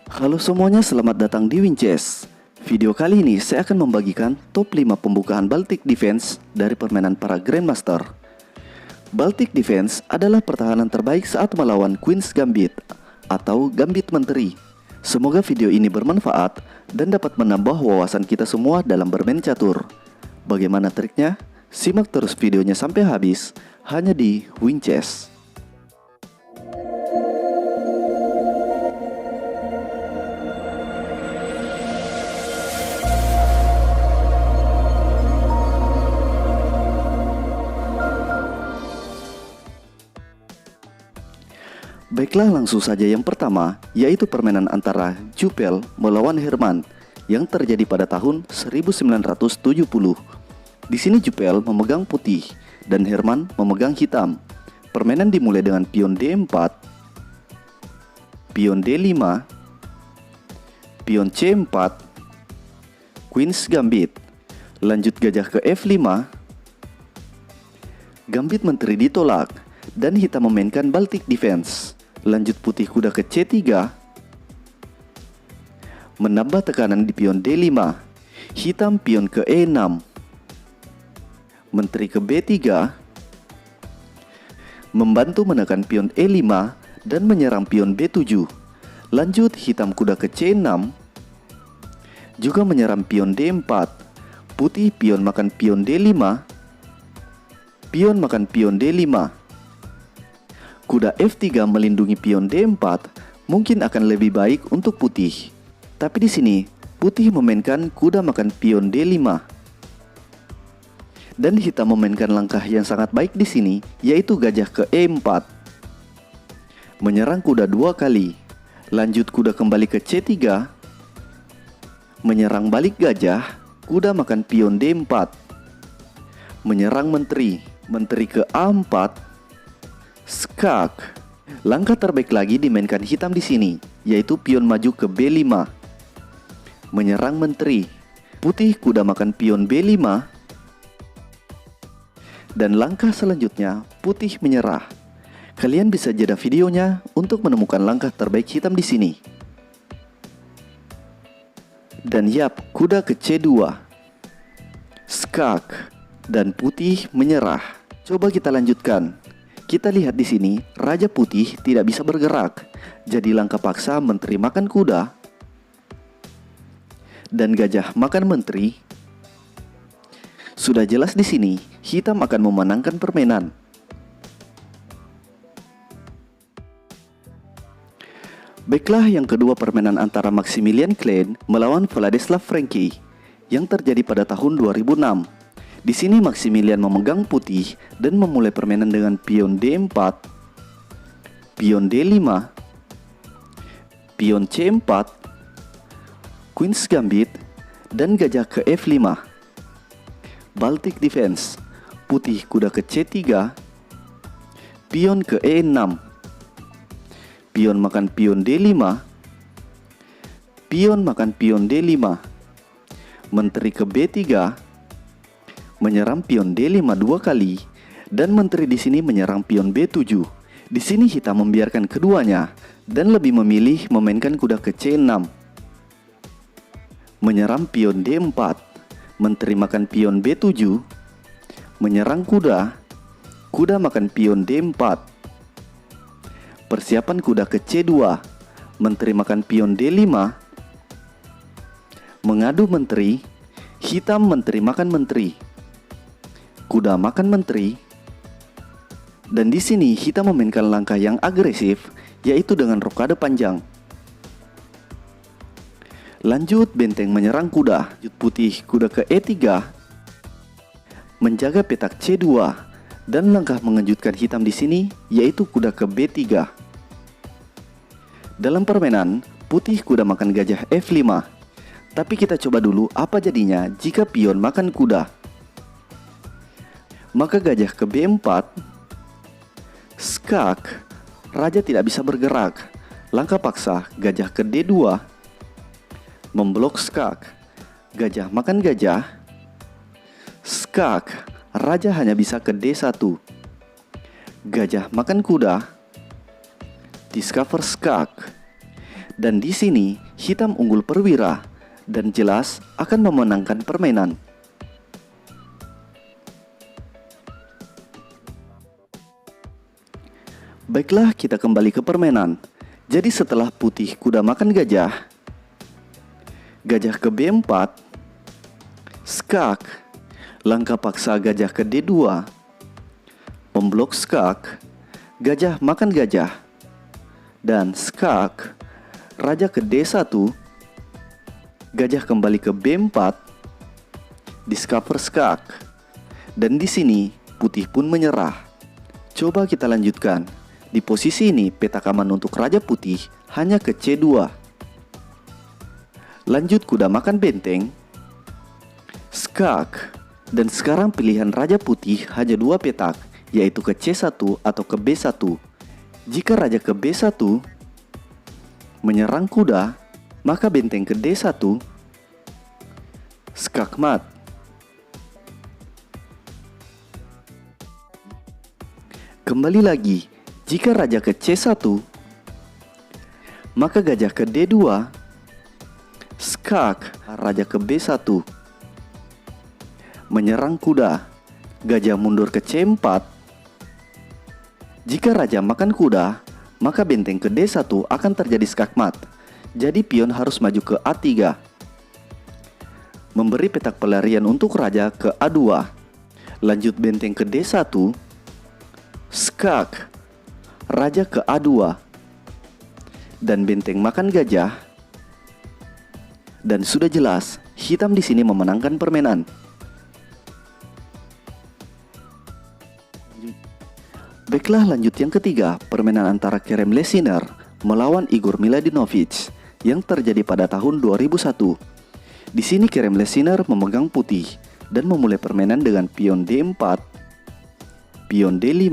Halo semuanya, selamat datang di Winchess. Video kali ini saya akan membagikan top 5 pembukaan Baltic Defense dari permainan para Grandmaster. Baltic Defense adalah pertahanan terbaik saat melawan Queen's Gambit atau Gambit Menteri. Semoga video ini bermanfaat dan dapat menambah wawasan kita semua dalam bermain catur. Bagaimana triknya? Simak terus videonya sampai habis hanya di Winchess. Baiklah, langsung saja yang pertama, yaitu permainan antara Jupel melawan Herman yang terjadi pada tahun 1970. Di sini Jupel memegang putih dan Herman memegang hitam. Permainan dimulai dengan pion D4, pion D5, pion C4, Queen's Gambit. Lanjut gajah ke F5, Gambit Menteri ditolak dan hitam memainkan Baltic Defense. Lanjut putih kuda ke C3, menambah tekanan di pion D5, hitam pion ke E6, menteri ke B3, membantu menekan pion E5 dan menyerang pion B7. Lanjut hitam kuda ke C6, juga menyerang pion D4, putih pion makan pion D5, pion makan pion D5. Kuda F3 melindungi pion D4 mungkin akan lebih baik untuk putih. Tapi di sini putih memainkan kuda makan pion D5. Dan hitam memainkan langkah yang sangat baik di sini, yaitu gajah ke E4. Menyerang kuda 2 kali. Lanjut kuda kembali ke C3. Menyerang balik gajah, kuda makan pion D4. Menyerang menteri, menteri ke A4. Skak. Langkah terbaik lagi dimainkan hitam di sini, yaitu pion maju ke B5. Menyerang menteri. Putih kuda makan pion B5. Dan langkah selanjutnya, putih menyerah. Kalian bisa jeda videonya untuk menemukan langkah terbaik hitam di sini. Dan yap, kuda ke C2. Skak. Dan putih menyerah. Coba kita lanjutkan. Kita lihat di sini, Raja Putih tidak bisa bergerak. Jadi langkah paksa menteri makan kuda. Dan gajah makan menteri. Sudah jelas di sini, hitam akan memenangkan permainan. Baiklah, yang kedua permainan antara Maximilian Klein melawan Vladislav Franky yang terjadi pada tahun 2006. Di sini Maximilian memegang putih dan memulai permainan dengan pion D4, pion D5, pion C4, Queen's Gambit, dan gajah ke F5. Baltic Defense, putih kuda ke C3, pion ke E6, pion makan pion D5, pion makan pion D5, menteri ke B3, menyerang pion D5 2 kali, dan menteri di sini menyerang pion B7. Di sini hitam membiarkan keduanya dan lebih memilih memainkan kuda ke C6. Menyerang pion D4, menteri makan pion B7, menyerang kuda, kuda makan pion D4. Persiapan kuda ke C2, menteri makan pion D5, mengadu menteri, hitam menteri makan menteri. Kuda makan menteri. Dan di sini hitam memainkan langkah yang agresif, yaitu dengan rokade panjang. Lanjut benteng menyerang kuda. Putih kuda ke E3, menjaga petak C2, dan langkah mengejutkan hitam di sini, yaitu kuda ke B3. Dalam permainan, putih kuda makan gajah F5. Tapi kita coba dulu apa jadinya jika pion makan kuda. Maka gajah ke B4, skak, raja tidak bisa bergerak. Langkah paksa, gajah ke D2, memblok skak, gajah makan gajah, skak, raja hanya bisa ke D1, gajah makan kuda, discover skak. Dan di sini hitam unggul perwira dan jelas akan memenangkan permainan. Baiklah, kita kembali ke permainan. Jadi setelah putih kuda makan gajah, gajah ke B4, skak, langkah paksa gajah ke D2, memblok skak, gajah makan gajah, dan skak, raja ke D1, gajah kembali ke B4, discover skak, dan di sini putih pun menyerah. Coba kita lanjutkan. Di posisi ini petak aman untuk raja putih hanya ke C2. Lanjut kuda makan benteng, skak, dan sekarang pilihan raja putih hanya 2 petak, yaitu ke C1 atau ke B1. Jika raja ke B1 menyerang kuda, maka benteng ke D1, skak mat. Kembali lagi, jika raja ke C1, maka gajah ke D2, skak, raja ke B1, menyerang kuda, gajah mundur ke C4. Jika raja makan kuda, maka benteng ke D1 akan terjadi skakmat. Jadi pion harus maju ke A3. Memberi petak pelarian untuk raja ke A2. Lanjut benteng ke D1, skak, raja ke A2, dan benteng makan gajah. Dan sudah jelas, hitam di sini memenangkan permainan. Baiklah, lanjut yang ketiga, permainan antara Kerem Lesiner melawan Igor Miladinovic yang terjadi pada tahun 2001. Di sini Kerem Lesiner memegang putih dan memulai permainan dengan pion D4, pion D5,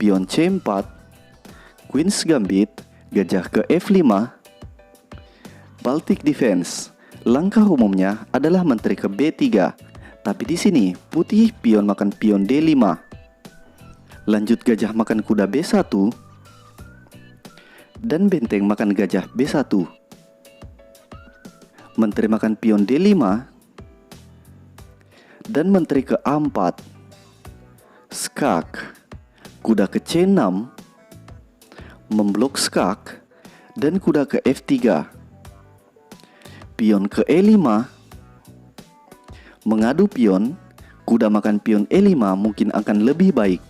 pion C4, Queen's Gambit, gajah ke F5, Baltic Defense. Langkah umumnya adalah menteri ke B3, tapi di sini putih pion makan pion D5. Lanjut gajah makan kuda B1, dan benteng makan gajah B1. Menteri makan pion D5, dan menteri ke A4, skak, kuda ke C6, memblok skak, dan kuda ke F3. Pion ke E5, mengadu pion, kuda makan pion E5 mungkin akan lebih baik.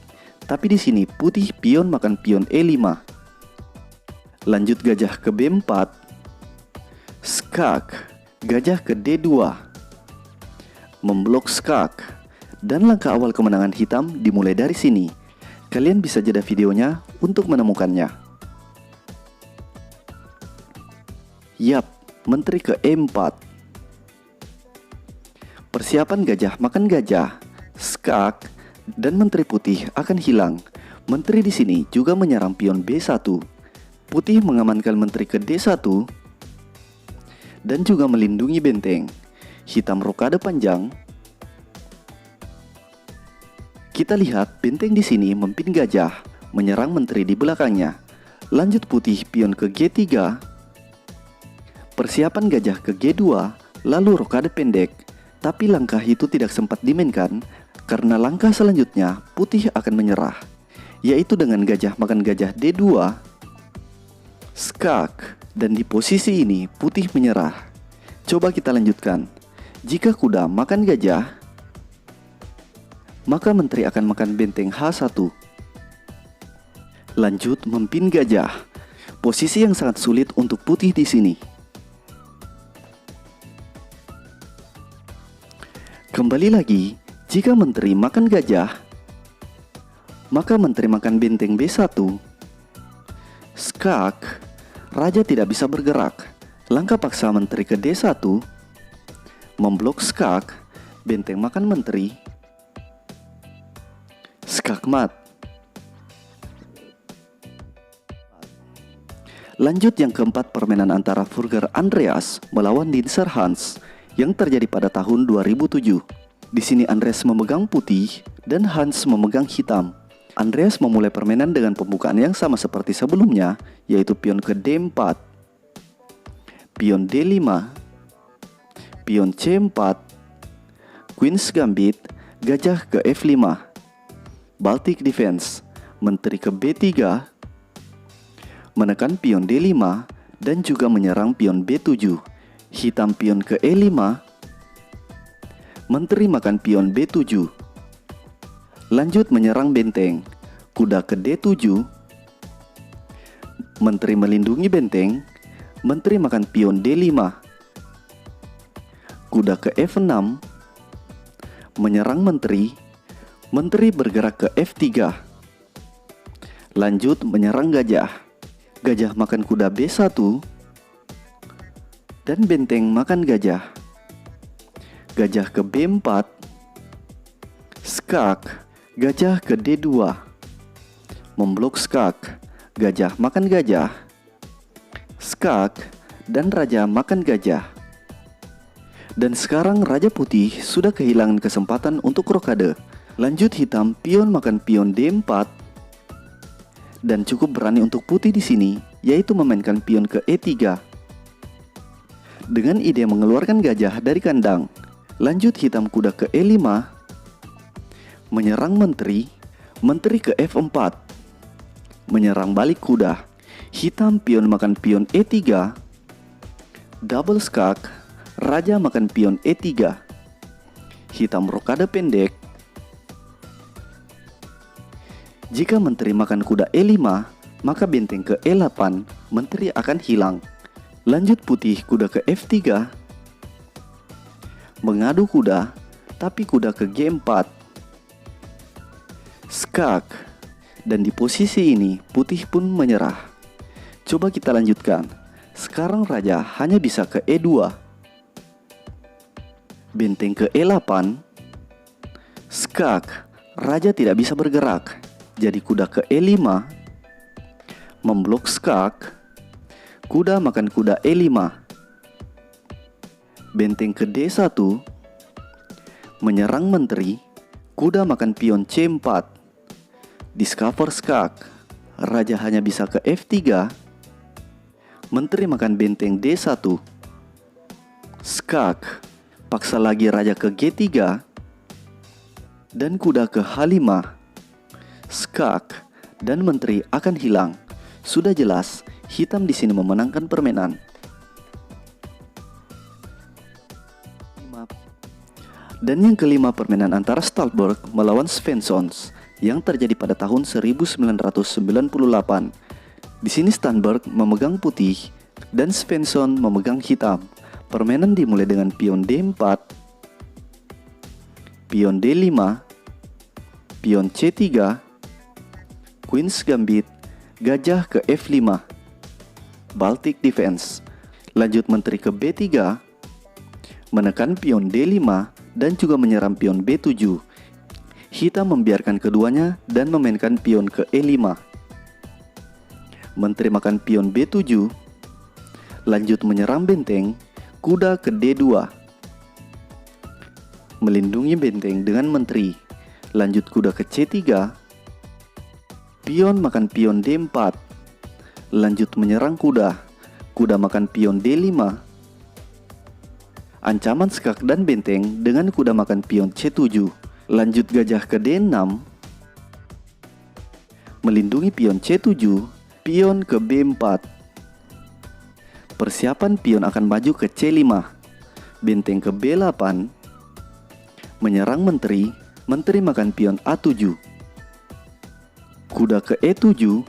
Tapi di sini putih pion makan pion E5. Lanjut gajah ke B4, skak, gajah ke D2, memblok skak, dan langkah awal kemenangan hitam dimulai dari sini. Kalian bisa jeda videonya untuk menemukannya. Yap, menteri ke E4. Persiapan gajah makan gajah, skak, dan menteri putih akan hilang. Menteri di sini juga menyerang pion B1. Putih mengamankan menteri ke D1 dan juga melindungi benteng. Hitam rokade panjang. Kita lihat benteng di sini memimpin gajah, menyerang menteri di belakangnya. Lanjut putih pion ke G3. Persiapan gajah ke G2, lalu rokade pendek. Tapi langkah itu tidak sempat dimainkan karena langkah selanjutnya putih akan menyerah, yaitu dengan gajah makan gajah D2, skak, dan di posisi ini putih menyerah. Coba kita lanjutkan. Jika kuda makan gajah, maka menteri akan makan benteng H1. Lanjut memimpin gajah, posisi yang sangat sulit untuk putih di sini. Kembali lagi, jika menteri makan gajah, maka menteri makan benteng B1, skak, raja tidak bisa bergerak. Langkah paksa menteri ke D1, memblok skak, benteng makan menteri, skak mat. Lanjut yang keempat, permainan antara Furger Andreas melawan Dinser Hans yang terjadi pada tahun 2007. Di sini Andreas memegang putih dan Hans memegang hitam. Andreas memulai permainan dengan pembukaan yang sama seperti sebelumnya, yaitu pion ke D4, pion D5, pion C4, Queen's Gambit, gajah ke F5, Baltic Defense, menteri ke B3, menekan pion D5, dan juga menyerang pion B7, hitam pion ke E5, menteri makan pion B7, lanjut menyerang benteng, kuda ke D7, menteri melindungi benteng, menteri makan pion D5, kuda ke F6, menyerang menteri, menteri bergerak ke F3, lanjut menyerang gajah, gajah makan kuda B1, dan benteng makan gajah, gajah ke B4, skak, gajah ke D2, memblok skak, gajah makan gajah, skak, dan raja makan gajah. Dan sekarang Raja Putih sudah kehilangan kesempatan untuk rokade. Lanjut hitam pion makan pion D4. Dan cukup berani untuk putih di sini, yaitu memainkan pion ke E3. Dengan ide mengeluarkan gajah dari kandang. Lanjut hitam kuda ke E5. Menyerang menteri, menteri ke F4. Menyerang balik kuda. Hitam pion makan pion E3. Double skak. Raja makan pion E3. Hitam rokade pendek. Jika menteri makan kuda E5, maka benteng ke E8, menteri akan hilang. Lanjut putih kuda ke F3. Mengadu kuda, tapi kuda ke G4. Skak. Dan di posisi ini, putih pun menyerah. Coba kita lanjutkan. Sekarang raja hanya bisa ke E2. Benteng ke E8, skak, raja tidak bisa bergerak, jadi kuda ke E5, memblok skak, kuda makan kuda E5, benteng ke D1, menyerang menteri, kuda makan pion C4, discover skak, raja hanya bisa ke F3, menteri makan benteng D1, skak, paksa lagi raja ke G3, dan kuda ke H5, skak, dan menteri akan hilang. Sudah jelas, hitam di sini memenangkan permainan. Dan yang kelima, permainan antara Stallberg melawan Svenssons yang terjadi pada tahun 1998. Di sini Stallberg memegang putih dan Svensson memegang hitam. Permainan dimulai dengan pion D4, pion D5, pion C3, Queen's Gambit, gajah ke F5, Baltic Defense. Lanjut menteri ke B3, menekan pion D5 dan juga menyerang pion B7. Hitam membiarkan keduanya dan memainkan pion ke E5. Menteri makan pion B7, lanjut menyerang benteng, kuda ke D2. Melindungi benteng dengan menteri. Lanjut kuda ke C3. Pion makan pion D4. Lanjut menyerang kuda. Kuda makan pion D5. Ancaman skak dan benteng dengan kuda makan pion C7. Lanjut gajah ke D6. Melindungi pion C7. Pion ke B4. Persiapan pion akan maju ke C5, benteng ke B8, menyerang menteri, menteri makan pion A7, kuda ke E7,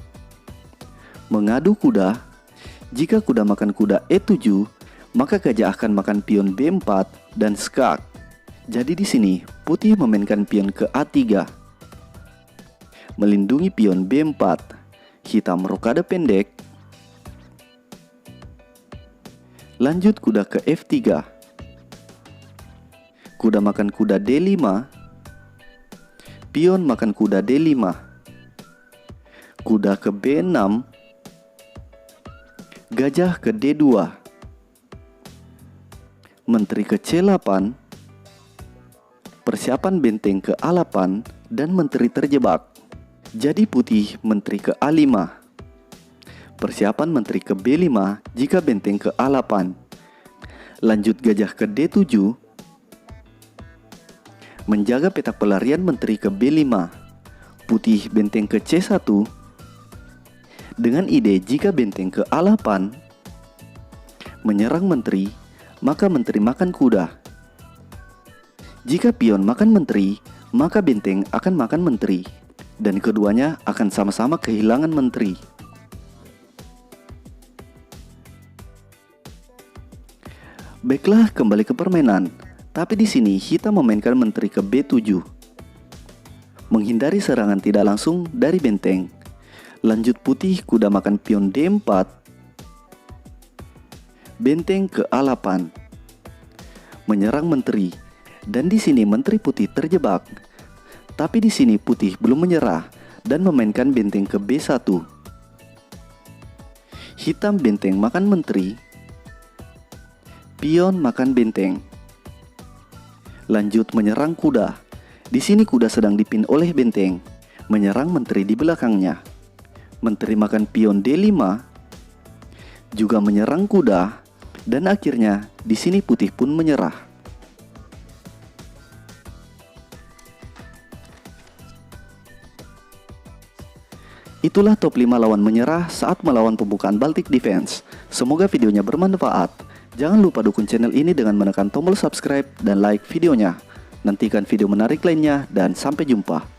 mengadu kuda. Jika kuda makan kuda E7, maka gajah akan makan pion B4 dan skak. Jadi di sini putih memainkan pion ke A3, melindungi pion B4, hitam rokade pendek. Lanjut kuda ke F3. Kuda makan kuda D5. Pion makan kuda D5. Kuda ke B6. Gajah ke D2. Menteri ke C8. Persiapan benteng ke A8 dan menteri terjebak. Jadi putih menteri ke A5. Persiapan menteri ke B5 jika benteng ke A8. Lanjut gajah ke D7. Menjaga petak pelarian menteri ke B5. Putih benteng ke C1. Dengan ide jika benteng ke A8 menyerang menteri, maka menteri makan kuda. Jika pion makan menteri, maka benteng akan makan menteri, dan keduanya akan sama-sama kehilangan menteri. Baiklah, kembali ke permainan. Tapi di sini hitam memainkan menteri ke B7. Menghindari serangan tidak langsung dari benteng. Lanjut putih kuda makan pion D4. Benteng ke A8. Menyerang menteri. Dan di sini menteri putih terjebak. Tapi di sini putih belum menyerah dan memainkan benteng ke B1. Hitam benteng makan menteri. Pion makan benteng. Lanjut menyerang kuda. Di sini kuda sedang dipin oleh benteng, menyerang menteri di belakangnya. Menteri makan pion D5, juga menyerang kuda, dan akhirnya di sini putih pun menyerah. Itulah top 5 lawan menyerah saat melawan pembukaan Baltic Defense. Semoga videonya bermanfaat. Jangan lupa dukung channel ini dengan menekan tombol subscribe dan like videonya. Nantikan video menarik lainnya dan sampai jumpa.